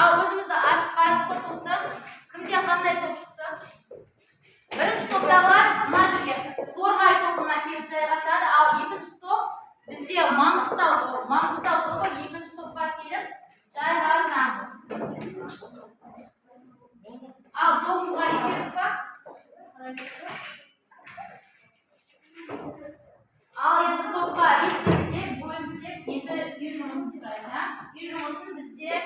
Al o'zimizda açık qarab topda kimga qanday top chiqdi? Birinchi topdagilar mana shu yerga To'rg'ay topini kelib joylashadi. Al ikkinchi top bizga Mang'istov to'pi ikkinchi topga kelib joylashamiz. Al to'pimizga kelibdi. Al endi topga yetkazsak, bo'limsak, endi yurishimiz kerak. Yurishimizni bizga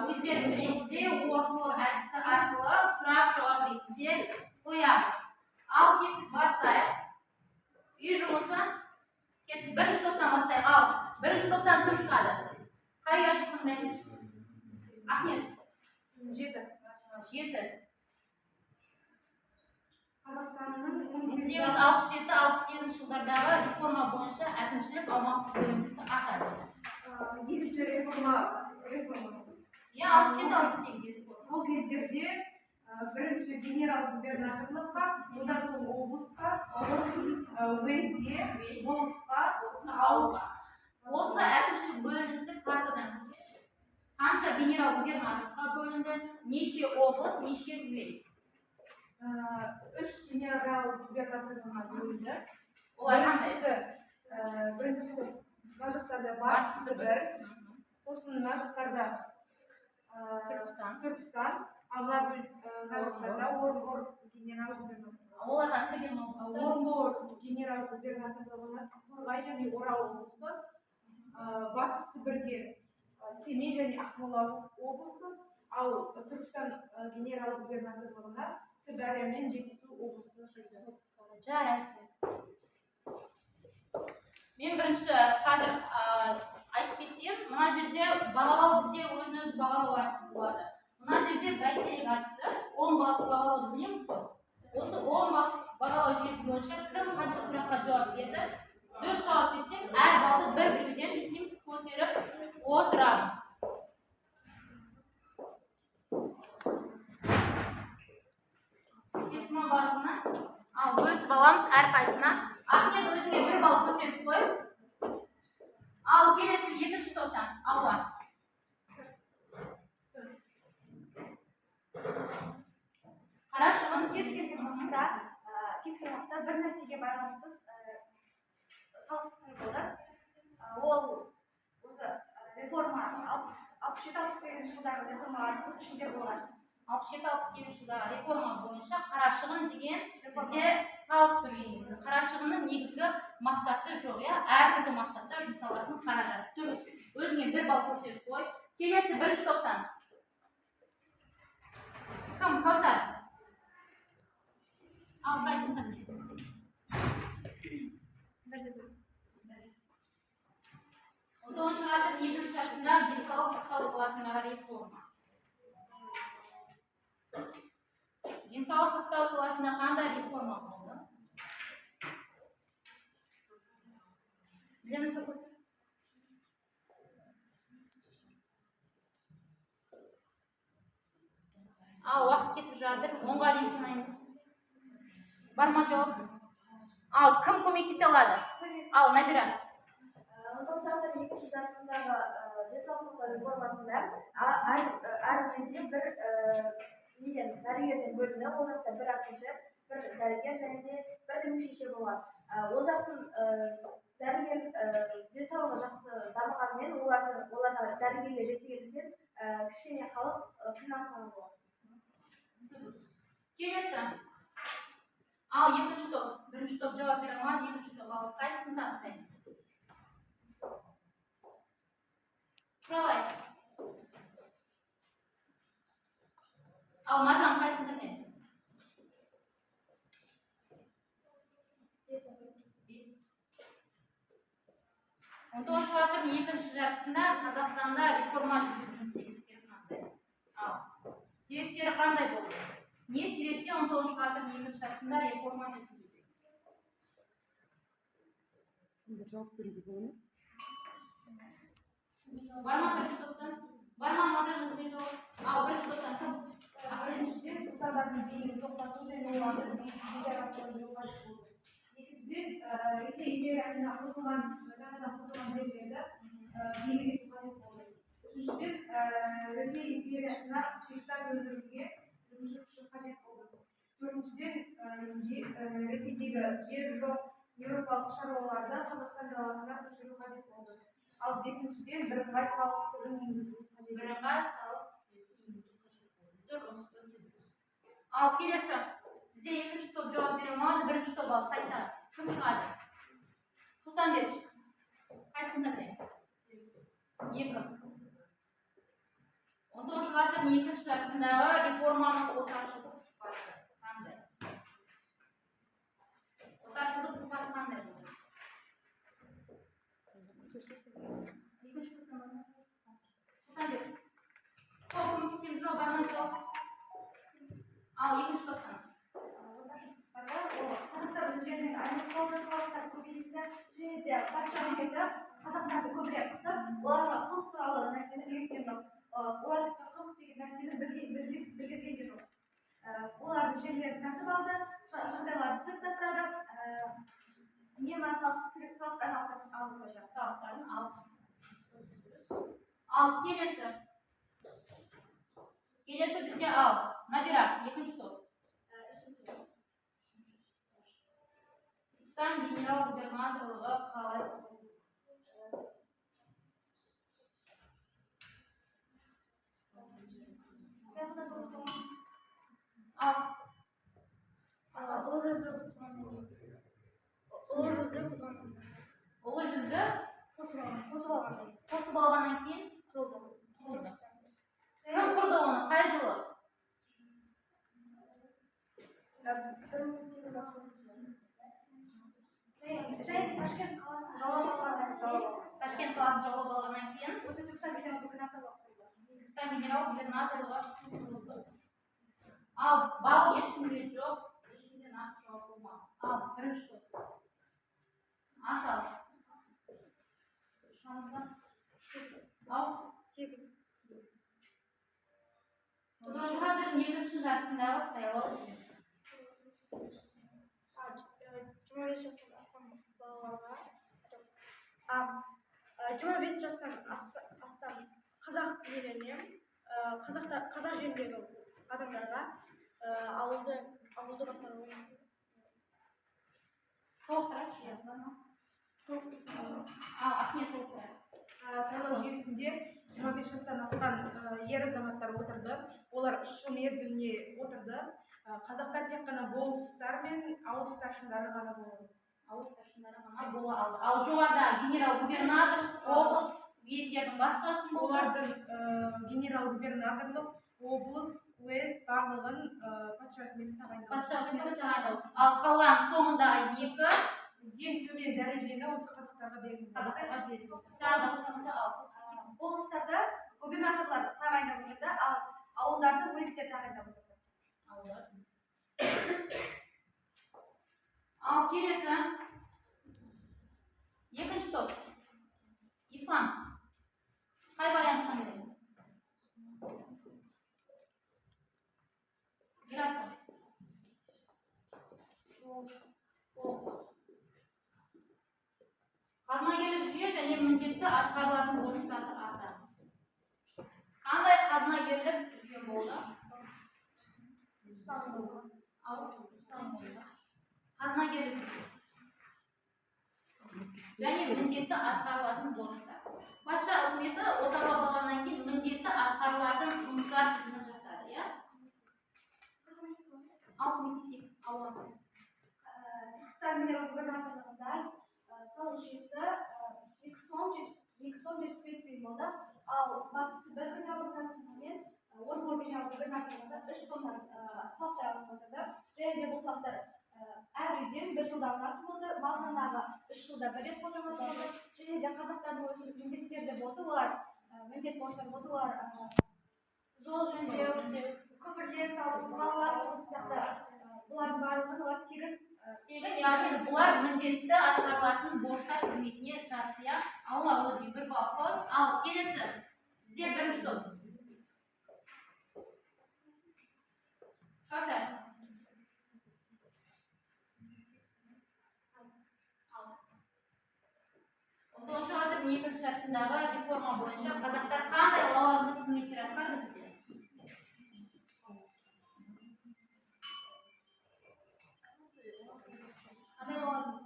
o'zlari birinchi o'rtoq adisi orqali so'rab javob bersak qo'yamiz. Al ketib boshlaylik. Yurishimizni ketib birinchi topdan boshlaylik. Al birinchi topdan kim chiqadi? Qayerga chiqdingiz? Ahmet. 7. Qozog'istonning 1967-68 yillardagi reforma bo'yicha әкімшілік аумақтық бөліністі атады. Екінші реформа. Я 67-68 ол кездерде бірінші генерал-губернаторлыққа, одан соң облысқа, уезге, болысқа, ауылға. Осы әкімшілік бөліністік картадан қанша генерал-губернаторлыққа бөлінді, неше облыс, неше уез? 3 генерал-губернаторлыққа бөлінді. Біріншісі мына жақтарда Батыс Сібір, сосын мына жақтарда Түркістан, ал мына жақтарда Орынбор генерал-губернаторлығы. Олардан кірген облысы? Орынбор генерал-губернаторлығына Торғай және Орал облысы, Батыс Сібірге Семей және Ақмола облысы, ал Түркістан генерал-губернаторлығына Сырдария мен Жетісу облысы жарайсың. Мен бірінші қазір айтып кетсем, мына жерде бағалау бізде өзін-өзі бағалау әдісі болады. Мына жерде бәйтерек әдісі 10 баллдық бағалауды білеміз ғой. Осы 10 баллдық бағалау жүйесі бойынша кім қанша сұраққа жауап берді? 4 жауап берсек, әр балды бір біреуден естеміз көтеріп отырамыз. Жетіма балдығына ал бөлісіп аламыз әрқайсына. Ахмет өзіңе 1 балл көрсетіп қой. Ал келесі екінші топтан алла. Қарашы, оны кез келген уақытта бір нәрсеге байланысты салықтың болды. Ол осы реформа 67-68 жылдағы реформалардың ішінде болған. 67-68 жылдағы реформа бойынша қарашығын деген бізде салық төлейміз. Қарашығының негізгі мақсаты жоқ, әртүрлі мақсатта жұмсалатын қаражат. Дұрыс. Өзіңе 1 балл көрсетіп қой. Келесі бірінші топтан. Кім? Каусар. Ал қайсын таңдаймыз? Оныншы ғасырдың екінші жартысында денсаулық сақтау саласындағы реформа. Денсаулық сақтау саласында қандай реформа болды? Білеміз бе көсір? Ал уақыт кетіп жатыр, 10-ға дейін санаймыз. Бар ма жауап? Ал кім көмектесе алады? Ал Набира. 19 ғасырдың екінші жартысындағы денсаулық сақтау реформасында әр кезде бір дәрігерден бөлінді. Ол жақта бір акушер, бір дәрігер және де бір кеңесші болады. Ол жақтың дәрігер денсаулығы жақсы дамығанымен оларға дәрігерге жетпегендіктен кішкене халық қиналған болады. Келесі. Ал екінші топ. Бірінші топ жауап бере алмады, екінші топ алып қайсысын таңдаймыз? Құралай. Ал Маржан қайсысын таңдаймыз? 19 ғасырдың екінші жартысында Қазақстанда реформа жүргізілген себептері қандай? Ал себептері қандай болды? Не себептен 19 ғасырдың екінші жартысында реформа жүргізілді? Сонда жауап беруге болады ма? Бар ма бірінші топтан? Бар ма Маржан өзіне жауап? Ал бірінші топтан кім? Біріншіден сұрақтардың белгілі тоқтату және оларды екіншіден Rесей империясына қосылған жаңадан қосылған жерлерді белгілеу қажет болды. Үшіншіден, Ресей империясына швейцар өндіруге жұмысшы күші қажет болды. Төртіншіден, Ресейдегі жер жоқ еуропалық шаруаларды Қазақстан даласына көшіру қажет болды. Ал бесіншіден, бірыңғай салық түрін енгізу қажет. Бірыңғай салық жүйесін енгізу қажет болды. Дұрыс, өте дұрыс. Ал келесі, бізде екінші топ жауап бере алмады, бірінші топ алып қайтарыз. Кім шығады? Сұлтанбек шықсын. Қайсында береміз? Екі. 19 ғасырдың екінші жартысындағы реформаның отаршылдық сипаты қандай? Отаршылдық сипаты қандай болды? Екінші топтан Сұлтанбек. Топ көмектесеміз бе, бармай жоқ? Ал екінші топтан? Қазақтар өз жерінен аймақталды, салықтар көбейтті, және де патша үкіметі қазақтарды көбірек қысып, оларға құқық туралы нәрсені үйреткен жоқ. Олар тіпті құқық деген нәрсені білгізген де жоқ. Олардың жерлерін тартып алды, жағдайларды түсіріп тастады, үнемі салықтарын алып қойды. Салықтарын алып. Ал келесі. Келесі бізде ал. Набира, екінші топ. Генерал-губернаторлығы қалай болды? Ұлы жүзді қосып алғаннан кейін құрды. Кім құрды оны? Қай жылы? Және Ташкент қаласын жаулап алғаннан кейін осы Түркістан генерал-губернаторлығы құрылды. Түркістан генерал-губернаторлығы құрылды. Ал бал ешкімде жоқ, ешкімде нақты жауап болмады. Ал бірінші топ. Асал. Шанс бар? Ал 8. 19 ғасырдың екінші жартысындағы сайлау жүйесі. 25 жастан астам қазақ еліне, қазақ жеріндегі адамдарға ауылды басқару. Толықтырайықшы. Ахмет толықтырайық. Сайлау жүйесінде 25 жастан асқан ер азаматтар отырды. Олар 3 жыл мерзіміне отырды. Қазақтар тек қана болыстар мен ауыл старшындары ғана болды. Бола алды. Ал жоғарда генерал-губернатор, облыс, уездердің бастығы болды. Олардың генерал-губернаторлық, облыс, уезд барлығын патша үкіметі тағайындады. Ал қалған соңындағы екі ең төмен дәрежені осы қазақтарға берілді. Болыстарда губернаторлар тағайындап отырды, ал ауылдарды уездер тағайындап отырды. Ал келесі екінші топ. Ислам. Қай вариантынан береміз? Ерасыл. Қазынагерлік жүйе және міндетті атқарылатын борыштарды артады. Қандай қазынагерлік жүйе болды? Қазынагерлік жүйе. Және міндетті атқарылатын борыштар. Патша үкіметі отарлап алғаннан кейін міндетті атқарылатын жұмыстар тізімін жасады, иә? Ал көмектесейік. Түркістан генерал-губернаторлығында салық жүйесі 275 тиын болды. Ал Батыс Сібір генерал-губернаторлығы мен Орынбор генерал-губернаторлығында 3 сомнан салықтар алынып отырды. Және де бұл салықтар әр үйден 1 жылда алынатын болды. Мал санағы 3 жылда 1 рет қолданылатын болды. Және де қазақтардың өзінің міндеттері де болды. Олар міндет борыштар болды. Олар жол жөндеу, көпірлер салу, қалалар сияқты бұлардың барлығын олар тегін, яғни бұлар міндетті атқарылатын борыштар қызметіне жатты, иә? Алла өзі бір вопрос. Ал келесі бізде бірінші топ. абзацтың екінші шартындағы реформа бойынша қазақтар қандай лауазымды қызметтер атқарды бізде? Қандай лауазым?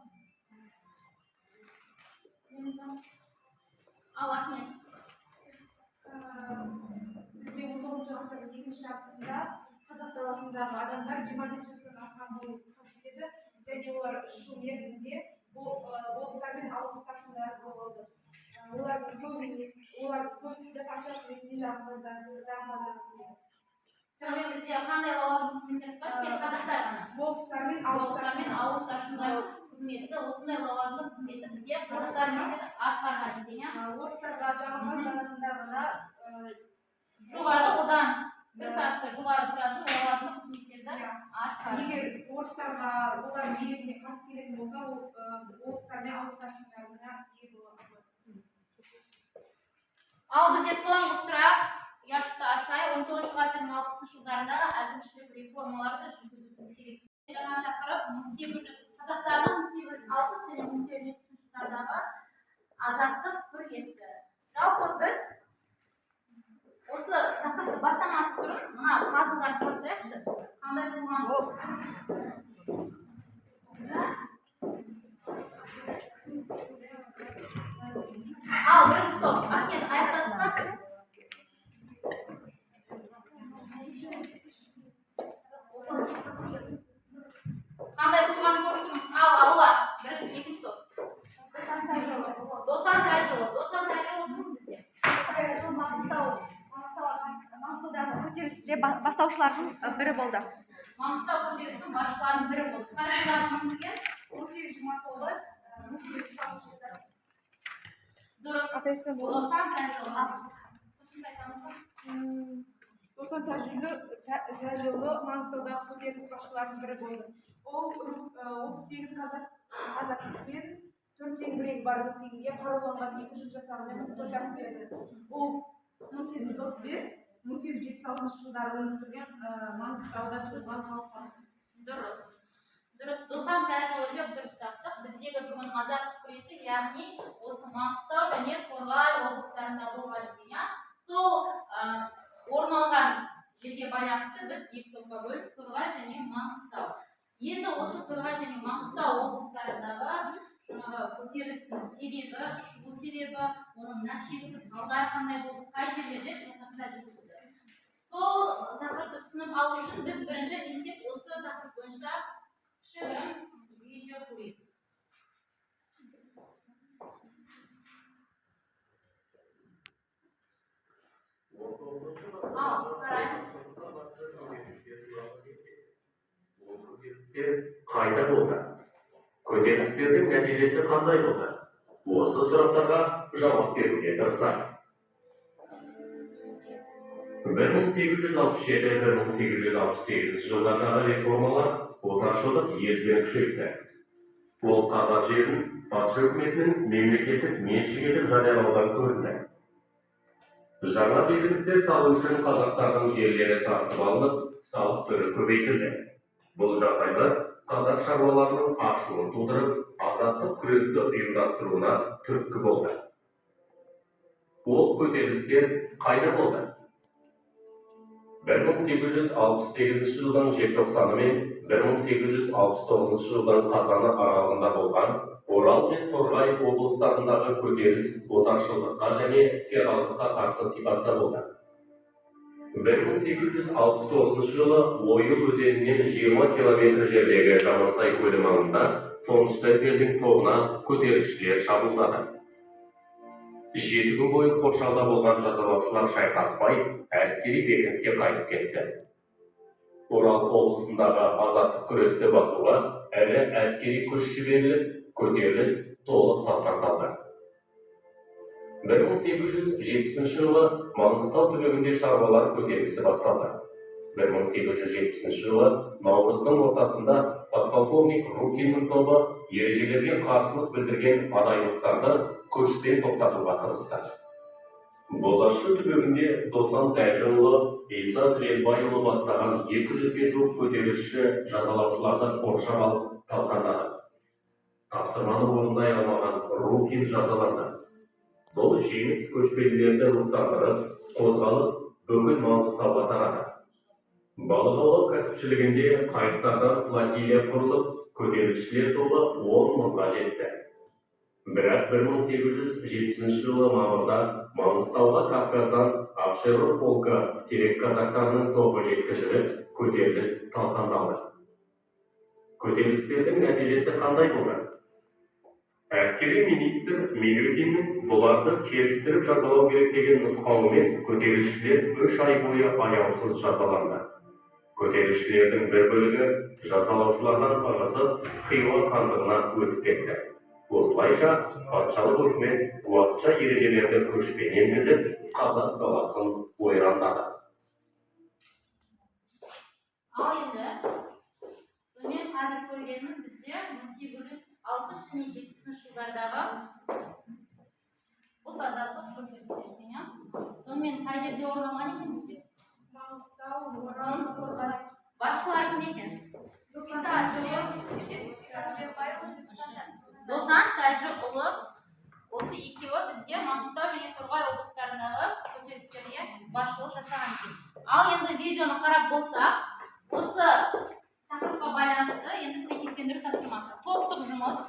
Ал Ахмет. Бізде 19 ғасырдың екінші жартысында қазақ даласындағы адамдар 25 жастан асқан болуы қажет еді және олар 3 жыл мерзімде болыстар мен ауыл старшындары болды. Олардың көбісі патшалық ретінде жағымпазданды. Сонымен бізде қандай лауазым қызметтер атқарды? Тек қазақтар ғана. Болыстар мен ауыл старшындары қызметі, осындай лауазымды қызметті бізде қазақтар атқарған екен, иә? Орыстарға жағымпазданғанда ғана жоғары, одан бір сатты жоғары тұратын лауазымды қызметтерді атқарды. Егер орыстарға олар билігіне қарсы келетін болса, орыстар мен ауыл старшындарына ие болады. Ал бізде соңғы сұрақ, ұяшықты ашайық, 19 ғасырдың 60 жылдарындағы әкімшілік реформаларды жүргізудің себептері. Жаңа тақырып қазақтардың 1860 және 1870 жылдардағы азаттық күресі. Жалпы біз осы тақырыпты бастамасы тұрып, мына пазлдарды бастайықшы. Қандай болған? Ал бірінші топ, Ахмет, аяқтадық па? Қандай болғанын көріп тұрмыз. Ал алуа, екінші топ. Досан Тайжолы кім бізде? Маңғыстаудағы көтерілісте бастаушылардың бірі болды. Маңғыстау көтерілісінің басшыларының бірі болды. Қай жылдары өмірген? 1829, 1860 жылдары. Дұрыс. Досан Тайжолы. Досан Тайжолы Маңғыстаудағы көтеріліс басшыларының бірі болды. Ол 38 қазақ пен 4 зеңбірегі бар митингіге қаруланған 200 жасағымен тойтарыс берді. Ол 1835-1876 жылдары өмір сүрген Маңғыстауда туылған халыққа. Дұрыс. Досан Тайжолы деп дұрыс таптық. Біздегі бүгін азаттық күресі, яғни осы Маңғыстау және Торғай облыстарында болған екен. Сол орын алған жерге байланысты біз екі топқа бөліп Торғай және Маңғыстау. Енді осы Торғай және Маңғыстау облыстарындағы көтерілістің себебі, шығу себебі, оның нәтижесі, салдары қандай болды, қай жерлерде шайқастар жүргізілді. Сол тақырыпты түсініп алу үшін біз бірінші не істеп осы тақырып бойынша кішігірім видео көрейік. Ал, қараймыз. Қайда болды? Көтерілістердің нәтижесі қандай болды? Осы сұрақтарға жауап беруге тырысайық. 1867-1868 жылдардағы реформалар отаршылдық езбен күшейтті. Ол қазақ жерін патша үкіметінің мемлекеттік меншік етіп жариялаудан көрінді. Жаңа бекіністер салу үшін қазақтардың жерлері тартып алынып, салық түрі көбейтілді. Бұл жағдайда қазақ шаруаларының ашуын тудырып, азаттық күресті ұйымдастыруына түрткі болды. Ол көтерілістер қайда болды? 1868 жылдың желтоқсаны мен 1869 жылдың қазаны аралығында болған Орал мен Торғай облыстарындағы көтеріліс отаршылдыққа және феодалдыққа қарсы сипатта болды. 1869 жылы Ойыл өзенінен 20 километр жердегі Жамансай көлі маңында фон-Штемпельдің тобына көтерілісшілер шабуылдады. 7 күн бойы қоршауда болған жазалаушылар шайқаспай, әскери бекініске қайтып кетті. Орал облысындағы азаттық күресті басуға әлі әскери күш жіберіліп, көтеріліс толық талқандалды. 1870 жылы Маңғыстау түбегінде шаруалар көтерілісі басталды. 1870 жылы наурыздың ортасында подполковник Рукиннің тобы ережелерге қарсылық білдірген адайлықтарды күшпен тоқтатуға тырысты. Бозашы түбегінде Досан Тайжолы, Иса Тіленбайұлы бастаған 200-ге жуық көтерілісші жазалаушыларды қоршап алып талқандады. Тапсырманы орындай алмаған Рукин жазаланды. Бұл жеміс көшпелілерді рухтандырып, қозғалыс бүкіл Маңғыстауға тарады. Балық аулау кәсіпшілігінде қайықтардан флотилия құрылып, көтерілісшілер тобы 10 мыңға жетті. Бірақ 1870 жылы мамырда Маңғыстауға Кавказдан Апшеров полкі терек казактарының тобы жеткізіліп, көтеріліс талқандалды. Көтерілістердің нәтижесі қандай болды? Әскери министр Милютиннің бұларды келістіріп жазалау керек деген нұсқауымен көтерілісшілер 3 ай бойы аяусыз жазаланды. Көтерілісшілердің бір бөлігі жазалаушылардан ығысып, Хиуа хандығына өтіп кетті. Осылайша патшалық үкімет уақытша ережелерді күшпен енгізіп, қазақ даласын ойрандады. Ал енді, сонымен қазір көргеніміз бізде 1860 және 70 жылдардағы бұл азаттық көтерілістер екен. Сонымен қай жерде орналасқан екен бізде? Маңғыстау, Орал, Торғай. Басшылары кім екен? Досан, Тайжыұлы, осы екеуі бізде Маңғыстау және Торғай облыстарындағы көтерілістерге басшылық жасаған екен. Ал енді видеоны қарап болсақ, осы тақырыпқа байланысты енді сәйкестендіру тапсырмасы. Топтық жұмыс.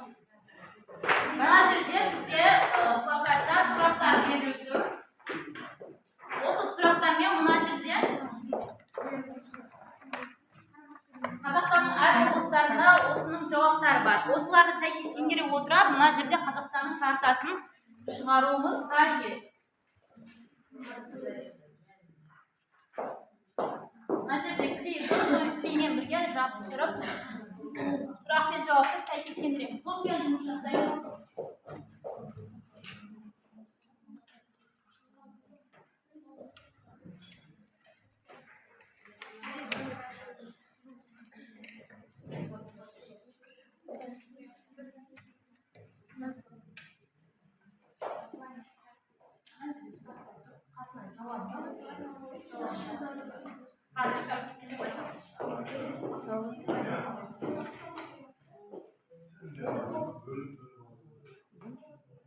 Мына жерде бізде плакатта сұрақтар берілді. Осы сұрақтармен мына жерде Қазақстанның әр облыстарында осының жауаптары бар. Осыларды сәйкестендіре отыра, мына жерде Қазақстанның картасын шығаруымыз қажет. Мына жерде клеймен бірге жабыстырып, сұрақ пен жауапты сәйкестендіреміз. Топпен жұмыс жасаймыз.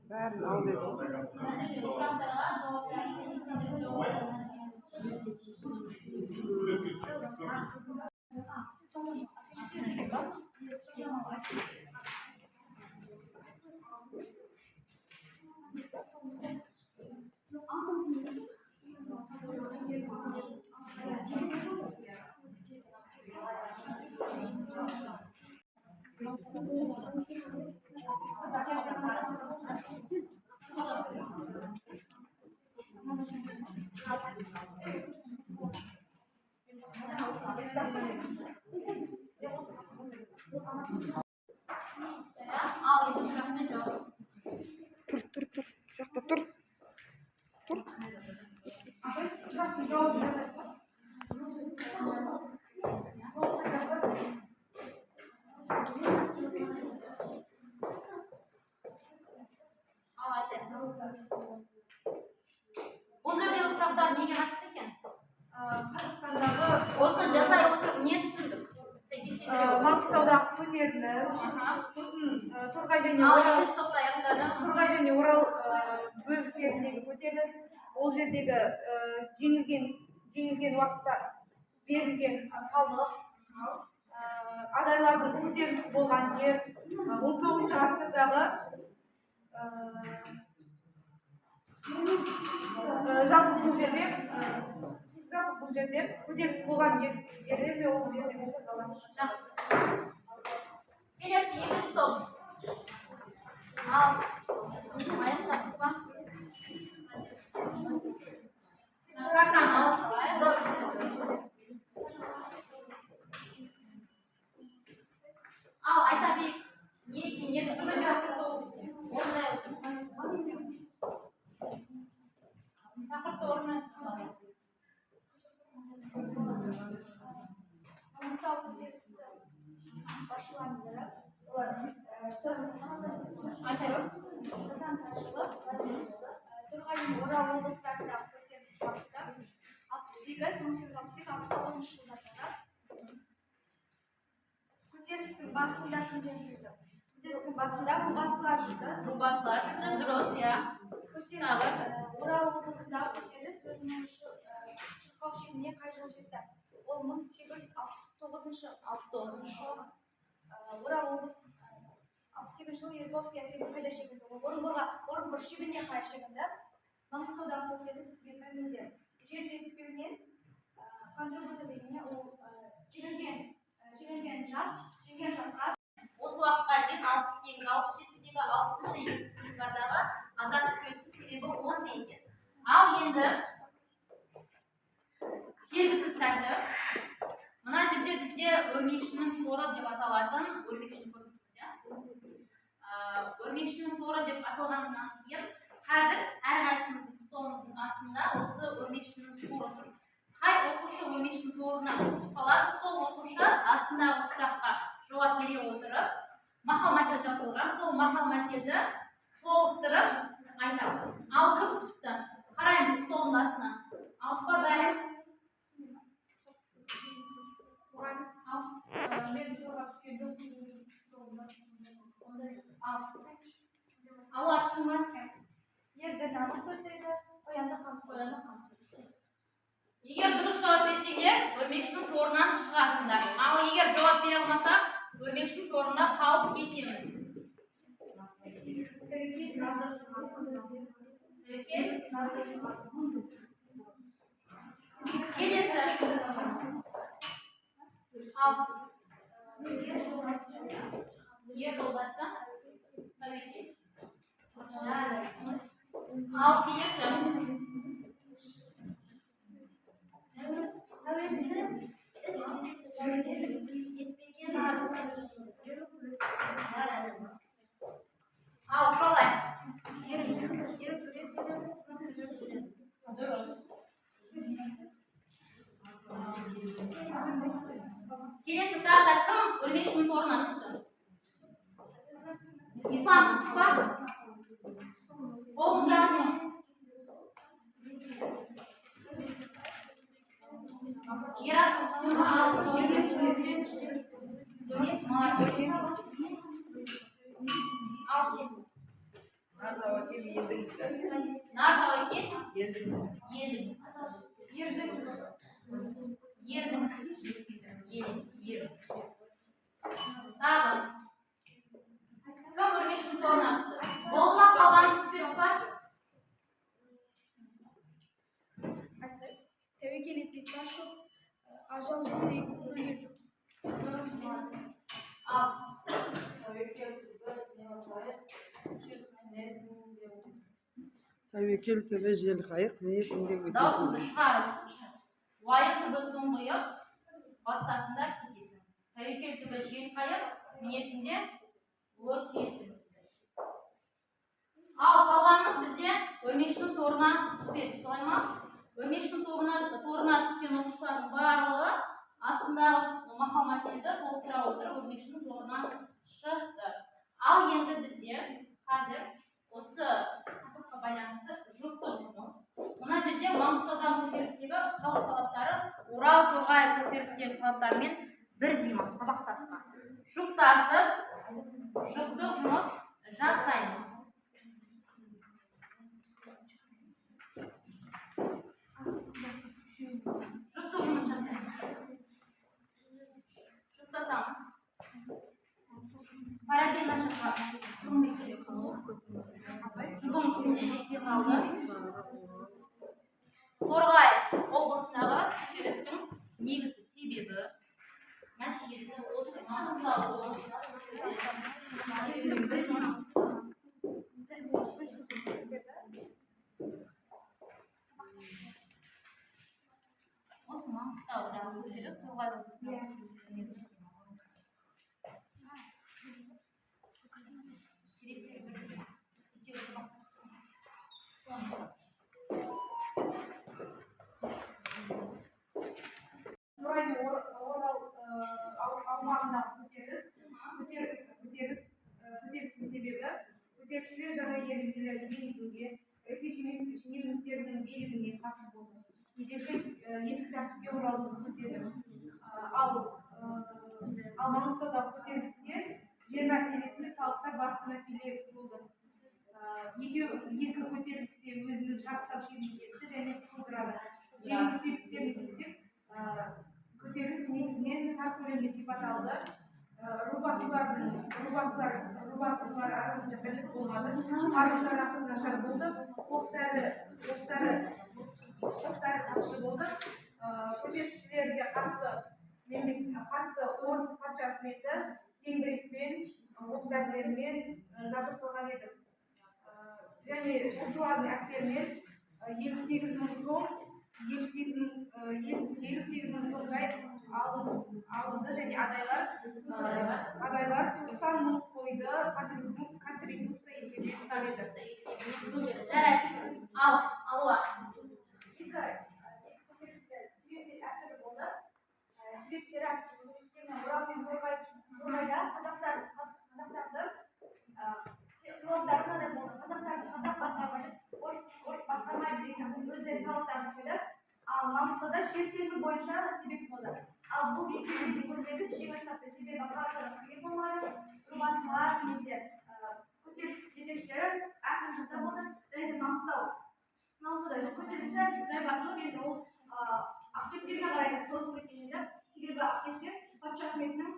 Бәрін алып еді. Бұл жердегі сұрақтар неге қатысты екен? Қазақстандағы Осыны жасай отырып не түсіндік? Маңғыстаудағы көтеріліс, сосын Торғай және Ал Орал, екінші топта аяқтады. Торғай және Орал бөліктеріндегі көтеріліс, ол жердегі жеңілген уақытта берілген салық, адайлардың көтерілісі болған жер, 19 ғасырдағы жалпы бұл жерде көтеріліс болған жерлер мен ол жерде Жақсы. Келесі екінші топ. Ал аяқтадық па? Расан ал салайық. Ал айта бейік. Не түсініп тақырыпты орындай отырып. Тақырыпты орындай отырып. Маңғыстау көтерілісі басшылары олардың Досан Тайжыұлы, Торғай және Орал облыстарындағы көтеріліс уақыты 1869 жылдарында. Көтерілістің басында кімдер жүрді? Көтерілістің басында рубасылар жүрді. Рубасылар жүрді, дұрыс, иә. Орал облысындағы көтеріліс өзінің шырқау шегіне қай жылы жетті? Ол 1869 жылы. Орал облысы 68 жылы Ербовский әскери қайда шегінді? Орынбор шебіне қарай шегінді. Маңғыстаудағы көтеріліс себебі неде? Жер жетіспеуінен, контрибуция дегенде ол жеңілген жасқа Осы уақытқа дейін 68, 67-дегі, 60-шы, 70-ші жылдардағы азаттық күрестің себебі осы екен. Ал енді сергіту сәті. Мына жерде бізде өрмекшінің торы деп аталатын өрмекшінің торы деп аталғаннан кейін қазір әрқайсымыздың столымыздың астында осы өрмекшінің торы тұр. Қай оқушы өрмекшінің торына түсіп қалады, сол оқушы астындағы сұраққа жауап бере отырып, мақал-мәтел жазылған, сол мақал-мәтелді толықтырып айтамыз. Ал кім түсіпті? Қараймыз столдың астына. Алып па бәріміз? Ал атсың ба? ерді намыс өлтіреді, қоянды қамыс өлтіреді. Егер дұрыс жауап берсеңдер, өрмекшінің торынан шығасыңдар. Ал егер жауап бере алмасақ, өрмекшінің торында қалып кетеміз. Келесі. Ал ер жолдасы тәуекел. Ал келесі. Ал қалай? Келесі тағы да кім өрмекшінің торынан түсті? Ислам түсті ба? Қолыңыздағы кім? Ерасыл түсті ма? Тәуекел етпей тас жоқ, ажал жетпей өлген жоқ. Тәуекел түбі жел қайық, несінде өтесің. Даусыңды шығарып, уайым түбі тұңғиық, бастасында кетесің. Тәуекел түбі жел қайық, несінде өртесің. Ал қалғанымыз бізде өрмекшінің торына түспеді, солай ма? Өрмекшінің торына түскен оқушылардың барлығы астындағы мақал-мәтелді толықтыра отырып өрмекшінің торына шықты. Ал енді бізде қазір осы тақырыпқа байланысты жұптық жұмыс. Мына жерде Маңғыстаудағы көтерілістегі халық талаптары Орал торғай көтерілістегі талаптармен бірдей ма, сабақтас па? Жұптасып, жұптық жұмыс жасаймыз. Жұптық жұмыс жасаймыз. Жұптасамыз. Парабен нашаққа тұрмыз керек болу. Жұбым үстінде жетте қалды. Торғай облысындағы көтерілістің негізгі себебі, нәтижесі осы маңғыстау осы маңғыстаудағы көтеріліс торғай облысындағы аумағындағы көтерілістің себебі көтерілісшілер жаңа ережелерді енгізуге, ресей шенеуніктерінің билігіне қарсы болды. Ежелгі ескі тәртіпке оралуды көрсетеді. Ал Маңғыстаудағы көтерілісте жер мәселесі халықта басты мәселе болды. Екі көтерілісте өзінің шарттау шегіне жетті және тудырады. Жеңіл себептерін келсек, көтеріліс негізінен тар көлемде сипат алды. Рубасылар арасында бірлік болмады. Қару-жарақ нашар болды. Оқ-дәрі тапшы болды. Көтерілісшілерге қарсы орыс патша үкіметі зеңбірекпен, оқ-дәрілермен жабдықталған еді. Және осылардың әсерімен 58 мың сомдай алынды және адайлар 90 мың қойды контрибуция есебінен төледі. Жарайсыз. Ал, алуа. Себептері өйткені Орал мен торғайда қазақтарды мынадай болды. Қазақтарды қазақ басқармайды, орыс басқармайды деген сияқты өздері талаптарын қойды. Ал Маңғыстауда жер телімі бойынша себеп болды. Ал бұл екеуінде көтеріліс жеңіл тапты. Себебі қаржылық қиын болмады. Рубасылар немесе көтеріліс жетекшілері әкімшілікте болды. Және Маңғыстауда көтерілісші жай басылып енді ол Ақсүйектерге қарай созылып кеткен еді. Себебі Ақсүйектер патша үкіметінің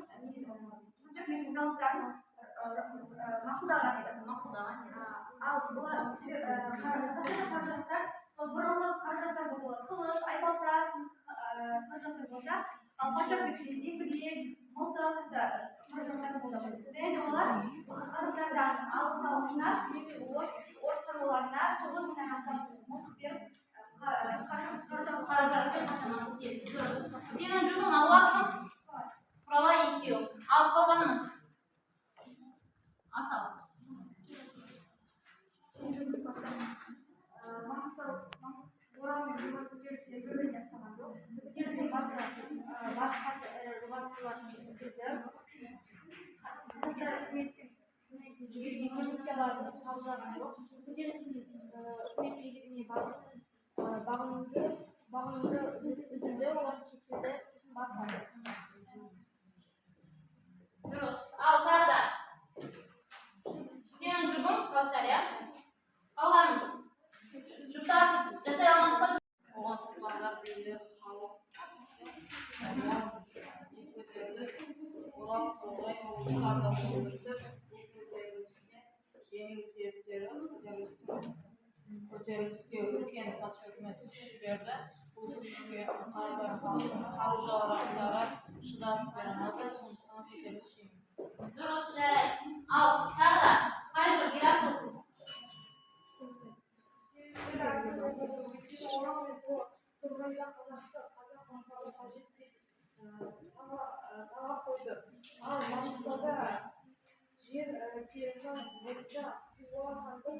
талаптарын мақұлдаған еді. Ал бұлар қаржылықтар бұрынғы қаржылықтар болды. Қылыш, айбалтар қаржылықтар болса, ал патша үкіметінің зеңбірек, мылтық сынды қаржылықтар болды. Және олар қазақтардан алғыс алушына, орыс шаруаларына 9 мыңнан астам мылтық беріп Қаражатпен қамтамасыз етті. Дұрыс. Сенің жұбың алуа кім? Құрала екеу. Ал қалғанымыз? Асал. Орал мен Торғай көтерілісіне бір-біріне ұқсаған жоқ. Көтерілістің басқасы ірі рубасылар жүргізді. Жіберген комиссияларды қабылдаған жоқ. Көтерілістің үкімет билігіне бағынуды үзілді, олар кесілді, сосын басталды. Дұрыс. Ал тағы сенің жұбың Кәусар, иә? Қалғанымыз? Жұптасып жасай алмадық па? Оған сұлтандар билер халық Орал торғай облыстарда жүргізіп, көтерілісіне жеңіл себептері көтеріліске үлкен патша үкіметі күш жіберді. Бұл күшке қайбір халықтың қару-жарақтары шыдап бере алмады, сондықтан көтеріліс жеңілді. Дұрыс, жарайсың. Ал тағы қай жыл Ерасыл? Орал мен Торғайда қазақ басқару қажет деп талап қойды. Ал Маңғыстауда жер телімі бойынша Хиуа хандық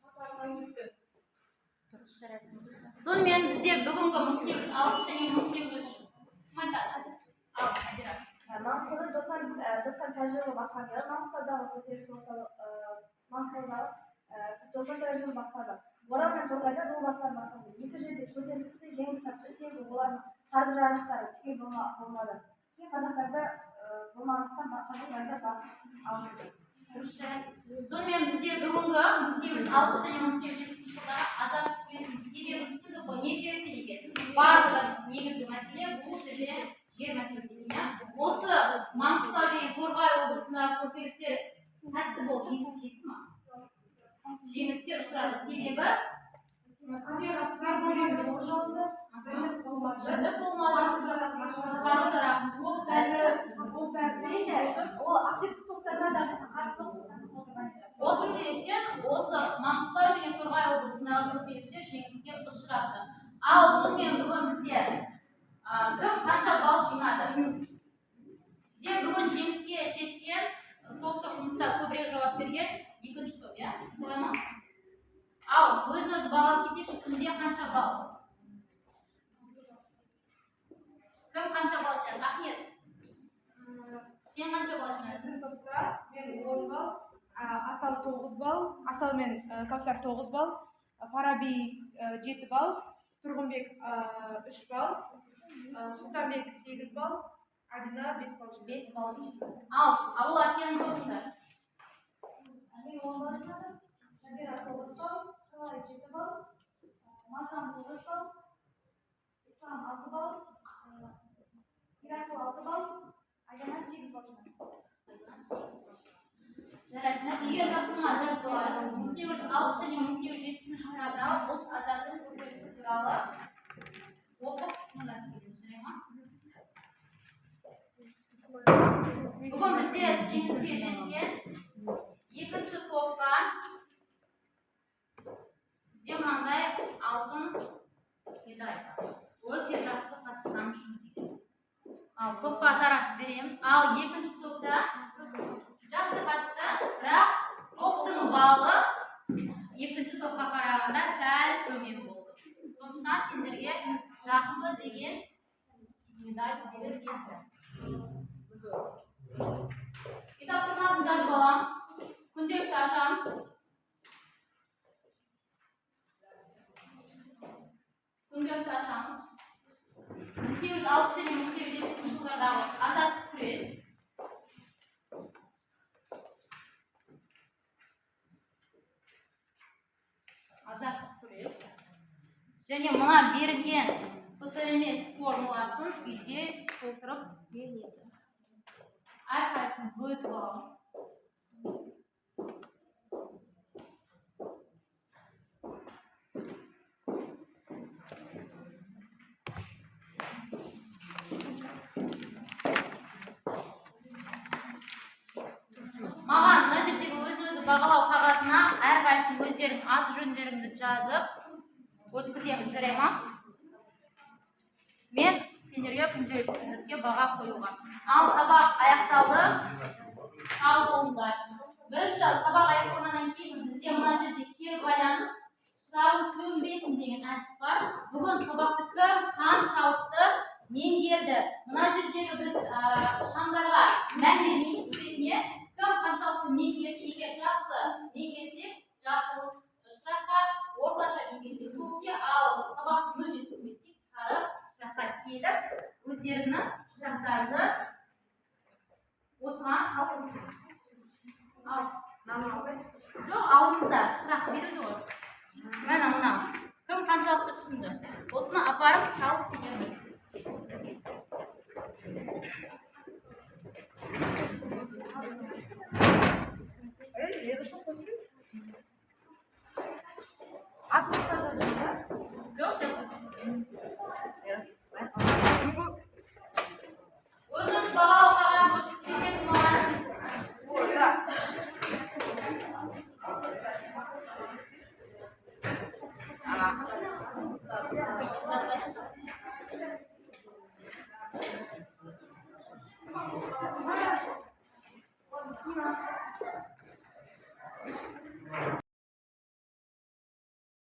қатарына өтті. Сонымен бізде бүгінгі 1860 және 1800 кім айтады? Ал, Адира. Маңғыстауда достан тәжірибе басқан еді. Маңғыстаудағы көтеріліс достан тәжірибе бастады. Орал мен Торғайда рубасылар басталды. Екі жерде көтерілісте жеңіс тапты, себебі олардың қару-жарақтары түгел болмады. Қазақтарды болмағандықтан қазақтарды басып алды. Сонымен бізде бүгінгі 1860 және 1870 жылдары азаттық күресінің себебін түсіндік қой. Не себептен екен? Барлығы негізгі мәселе бұл жерде жер мәселесі. Осы Маңғыстау және Торғай облысындағы көтерілістер сәтті болып жеңіске жетті ме? Жеңістер ұшырады. Себебі осы себептен осы Маңғыстау және Торғай облысындағы көтерілістер жеңіске ұшырады. Ал сонымен бүгін бізде кім қанша балл жинады? Бізде бүгін жеңіске жеткен топтық жұмыста көбірек жауап берген екінші топ, иә? Солай ма? Ал өзін-өзі бағалап кетейікші, кімде қанша балл? Кім қанша балл жинады? Ахмет. Сен қанша балл жинадың? Біздің топта мен 10 балл, Асал 9 балл, Асал мен Кәусар 9 балл, Фараби 7 балл, Тұрғынбек 3 балл, Сұлтанбек 8 балл, Адина 5 балл. 5 балл. Ал Алуа сенің топыңда? Мен 10 балл жинадым, Жадира 9 балл, ислам 6 балл, Ирасыл 6 балл, Айдана 8 балл жинады. Жарайды, егер тапсырма жазылады, 1806 және 1870 жылдардағы ұлт азаттық көтерілісі туралы оқып түсінуге жарай ма? Бүгін бізде жеңіске жеткен екінші топқа бізде мынандай алтын медаль бар. Өте жақсы қатысқан үшін дейді. Ал топқа таратып береміз. Ал екінші топта жақсы қатысты, бірақ топтың балы екінші топқа қарағанда сәл төмен болды. Сондықтан сендерге жақсы деген медаль берілген. Тапсырмасын жазып аламыз. Күнделікті ашамыз. Күнделікті ашамыз. 1806 және 1870 жылдардағы азаттық күрес. Азаттық күрес. Және мына берілген ПТМС формуласын үйде толтырып беріңіз. Әрқайсысын бөлісіп аламыз. Маған мына жердегі өзін-өзі бағалау қағазына әрқайсысын өздерінің аты жөндеріңді жазып өткіземіз, жарай ма? Мен сендерге күнделікке баға қоюға. Ал сабақ аяқталды. Сау болыңдар. Бірінші сабақ аяқталғаннан кейін бізде мына жерде кері байланыс сұрағың сөнбесін деген әдіс бар. Бүгін сабақты кім қаншалықты меңгерді? Мына жердегі біз шамдарға мән бермейміз суретіне. Кім қаншалықты меңгерді? Егер жақсы меңгерсек, жасыл шыраққа, орташа меңгерсек көкке, ал сабақты мүлде түсінбесек сары шыраққа келіп, өздерінің шырақтарды осыған салып өтеміз. Ал, жоқ, алдымызда шырақ береді ғой. Мәна мына. Кім қаншалықты түсінді? Осыны апарып салып кетеміз. Өзіңіз бағалау қағазын өткізсеңіз маған.